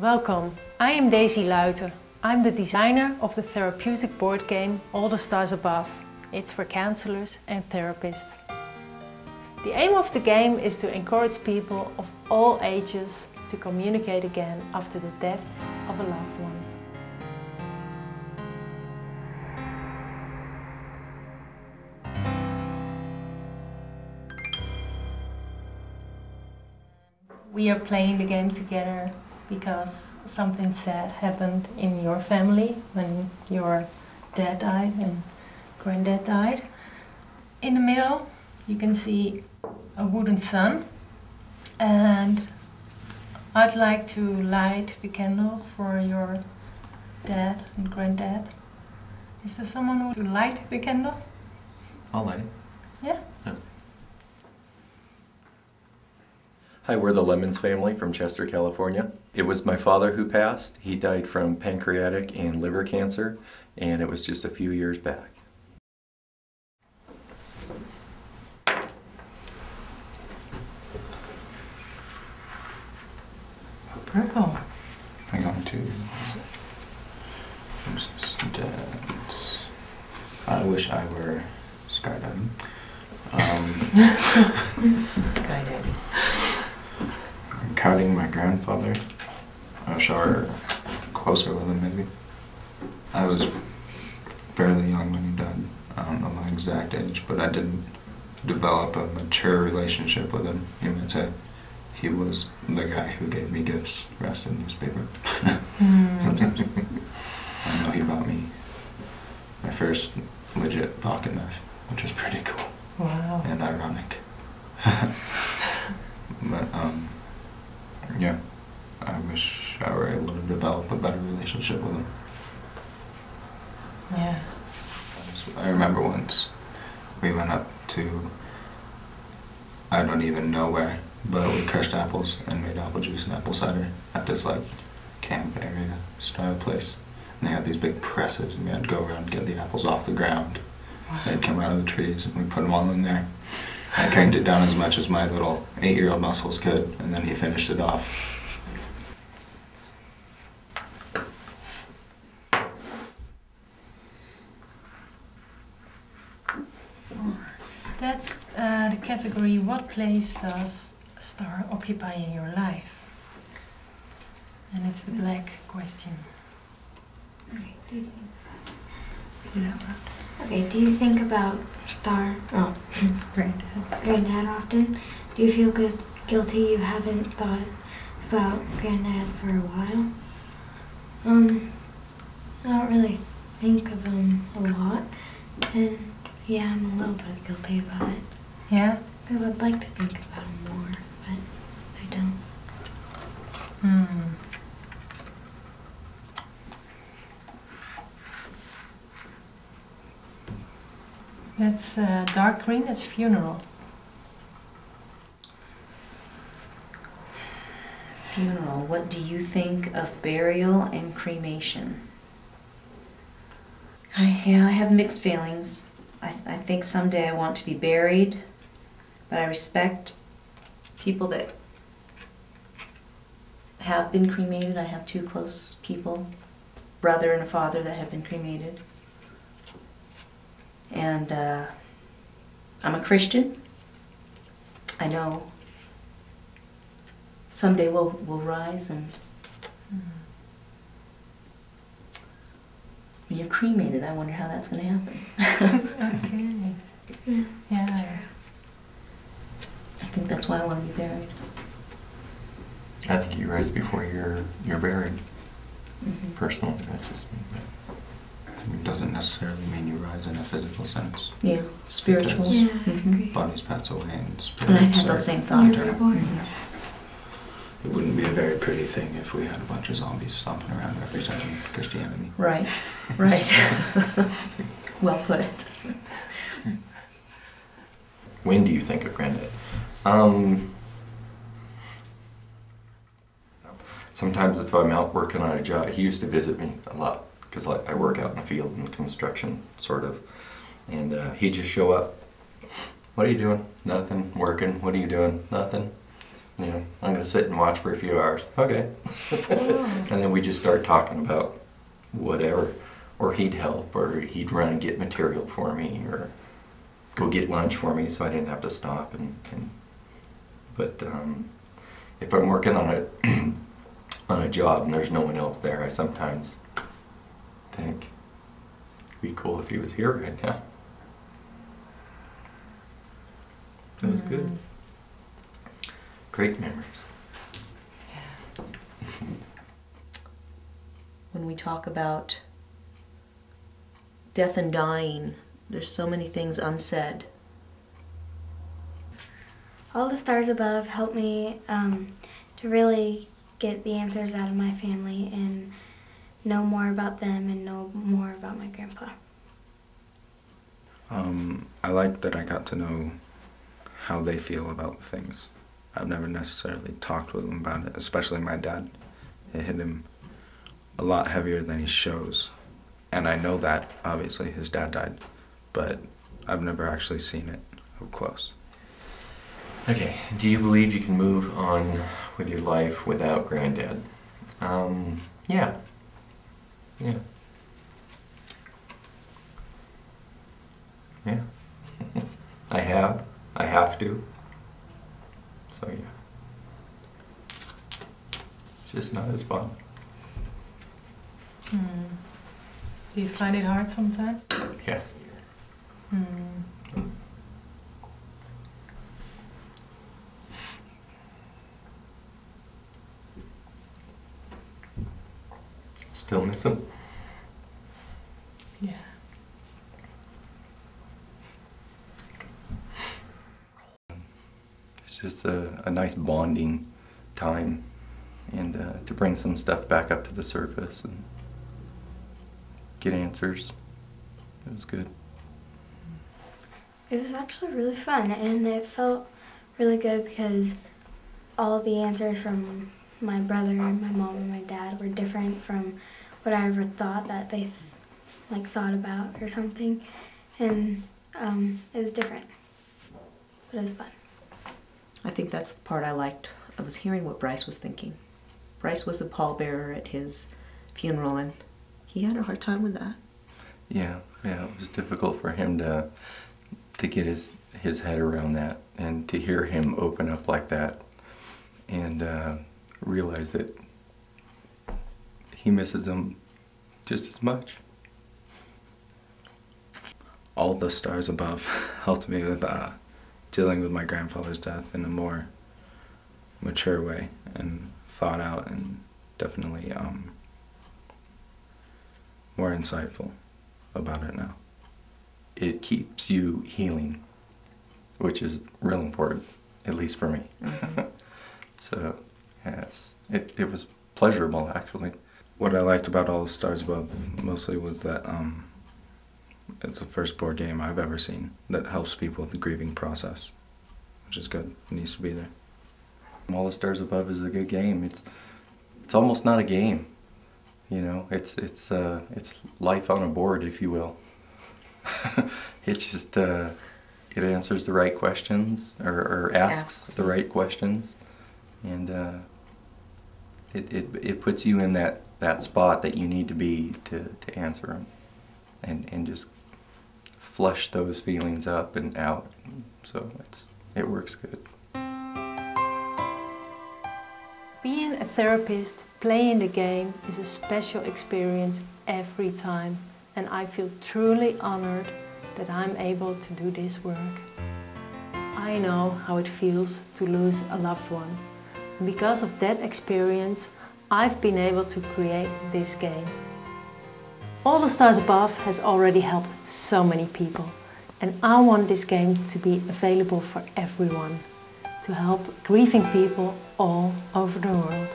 Welcome, I am Daisy Luiten. I'm the designer of the therapeutic board game All the Stars Above. It's for counselors and therapists. The aim of the game is to encourage people of all ages to communicate again after the death of a loved one. We are playing the game together because something sad happened in your family when your dad died and granddad died. In the middle you can see a wooden sun, and I'd like to light the candle for your dad and granddad. Is there someone who would light the candle? I'll light it. Yeah? Yeah. Hi, we're the Lemons family from Chester, California. It was my father who passed. He died from pancreatic and liver cancer, and it was just a few years back. Purple. I'm going to use this dance. I wish I were skydiving. Skydiving. I'm counting my grandfather. I wish I were closer with him, maybe. I was fairly young when he died. I don't know my exact age, but I didn't develop a mature relationship with him, you might say. He was the guy who gave me gifts wrapped in newspaper. Sometimes. I know he bought me my first legit pocket knife, which is pretty cool. Wow. And ironic. But, yeah, I wish I were able to develop a better relationship with him. Yeah. I remember once we went up to, I don't even know where, but we crushed apples and made apple juice and apple cider at this like camp area style place. And they had these big presses, and we had to go around and get the apples off the ground. Wow. They'd come out of the trees, and we put them all in there. I cranked it down as much as my little 8-year-old muscles could, and then he finished it off. That's the category, what place does a star occupy in your life? And it's the black question. Okay, do you think about Granddad often? Do you feel guilty you haven't thought about Granddad for a while? I don't really think of him a lot, and yeah, I'm a little bit guilty about it. Yeah? Because I'd like to think about him more, but I don't. That's dark green, that's funeral. Funeral. What do you think of burial and cremation? I have mixed feelings. I think someday I want to be buried, but I respect people that have been cremated. I have 2 close people, brother and a father, that have been cremated. And I'm a Christian. I know someday we'll rise, and when you're cremated, I wonder how that's going to happen. Okay. Yeah. I think that's why I want to be buried. I think you rise before you're buried. Personally, that's just me. It doesn't necessarily mean you rise in a physical sense. Yeah, spiritual. Yeah, I agree. Bodies pass away and spirits. And I've had those same thoughts. It wouldn't be a very pretty thing if we had a bunch of zombies stomping around representing Christianity. Right, right. Well put. When do you think of Granddad? Sometimes if I'm out working on a job, he used to visit me a lot, because I work out in the field in construction, sort of. And he'd just show up. What are you doing? Nothing. Working. What are you doing? Nothing. You know, I'm going to sit and watch for a few hours. Okay. And then we just start talking about whatever. Or he'd help, or he'd run and get material for me, or go get lunch for me so I didn't have to stop. But if I'm working on a job and there's no one else there, I sometimes think it'd be cool if he was here right now. It was good. Great memories. When we talk about death and dying, there's so many things unsaid. All the stars above helped me to really get the answers out of my family and know more about them and know more about my grandpa. I like that I got to know how they feel about things. I've never necessarily talked with them about it, especially my dad. It hit him a lot heavier than he shows. And I know that, obviously, his dad died, but I've never actually seen it up close. Okay, do you believe you can move on with your life without Granddad? Yeah. Yeah. Yeah. I have to. So yeah. It's just not as fun. Do you find it hard sometimes? Yeah. Still miss him? Yeah. It's just a nice bonding time, and to bring some stuff back up to the surface and get answers. It was good. It was actually really fun, and it felt really good because all the answers from my brother and my mom and my dad were different from what I ever thought that they thought about or something, and it was different, but it was fun. I think that's the part I liked. I was hearing what Bryce was thinking. Bryce was a pallbearer at his funeral, and he had a hard time with that. Yeah, it was difficult for him to get his head around that, and to hear him open up like that, and realize that he misses him just as much. All the stars above helped me with dealing with my grandfather's death in a more mature way and thought out, and definitely more insightful about it now. It keeps you healing, which is real important, at least for me. So, yeah, it was pleasurable, actually. What I liked about All the Stars Above mostly was that it's the first board game I've ever seen that helps people with the grieving process, which is good. It needs to be there. All the Stars Above is a good game. It's almost not a game, you know. It's life on a board, if you will. It just it answers the right questions, or asks the right questions, and it puts you in that spot that you need to be to answer them, and just flush those feelings up and out. So it works good. Being a therapist, playing the game is a special experience every time, and I feel truly honored that I'm able to do this work. I know how it feels to lose a loved one, and because of that experience, I've been able to create this game. All the Stars Above has already helped so many people, and I want this game to be available for everyone, to help grieving people all over the world.